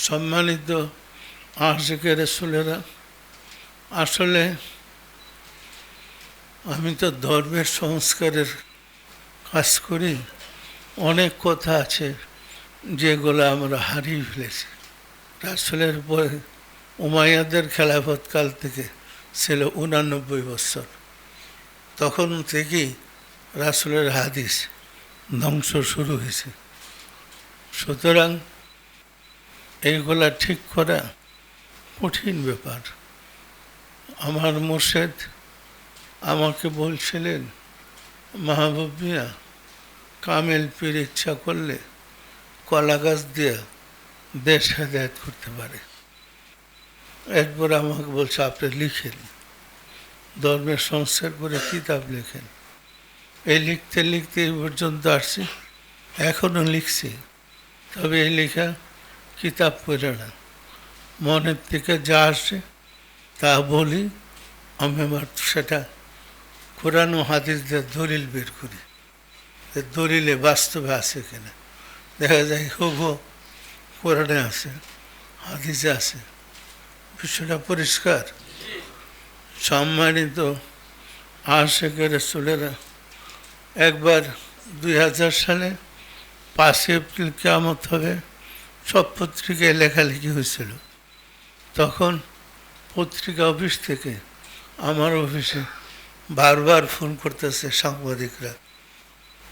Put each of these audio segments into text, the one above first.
সম্মানিত আশিকে রাসূলেরা, আসলে আমি তো ধর্মের সংস্কারের কাজ করি। অনেক কথা আছে যেগুলো আমরা হারিয়ে ফেলেছি। রাসূলের পরে উমাইয়াদের খেলাফতকাল থেকে ছিল 89 বছর। তখন থেকেই রাসূলের হাদিস ধ্বংস শুরু হয়েছে। সুতরাং এইগুলা ঠিক করা কঠিন ব্যাপার। আমার মুর্শিদ আমাকে বলছিলেন, মাহবুব মিয়া, কামেল পীর ইচ্ছা করলে কলা গাছ দিয়ে দেশ হেদায়েত করতে পারে। এরপর আমাকে বলছে, আপনি লিখেন, ধর্মের সংস্কার করে কিতাব লেখেন। এই লিখতে লিখতে এই পর্যন্ত আসছি, এখনও লিখছি। তবে এই লেখা কিতাব পড়ে না, মনের থেকে যা আসে তা বলি। আমি আমার সেটা কোরআন ও হাদিস দিয়ে দলিল বের করি, দলিলে বাস্তবে আছে কিনা। দেখা যায় হুবহু কোরআনে আছে, হাদিসে আছে, বিষয়টা পরিষ্কার। সম্মানিত আশিকে রাসূলেরা, একবার 2000 সালে 5 এপ্রিল কিয়ামত হবে সব পত্রিকায় লেখালেখি হয়েছিল। তখন পত্রিকা অফিস থেকে আমার অফিসে বারবার ফোন করতেছে সাংবাদিকরা,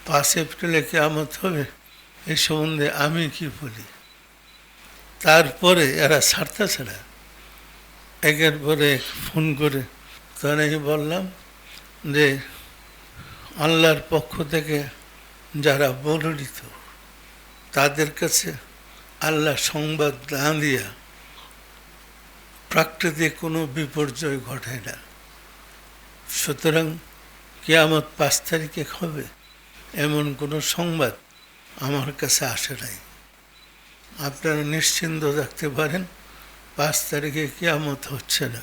5 এপ্রিলে কিয়ামত হবে, এই সম্বন্ধে আমি কি বলি। তারপরে এরা ছাড়তেছে না, একের পরে ফোন করে। তখন আমি বললাম যে আল্লাহর পক্ষ থেকে যারা মনোনীত, তাদের কাছে আল্লাহ সংবাদ না দিয়া প্রাকৃতিক কোনো বিপর্যয় ঘটায় না। সুতরাং কিয়ামত 5 তারিখে হবে এমন কোনো সংবাদ আমার কাছে আসে নাই। আপনারা নিশ্চিন্ত থাকতে পারেন, 5 তারিখে কিয়ামত হচ্ছে না।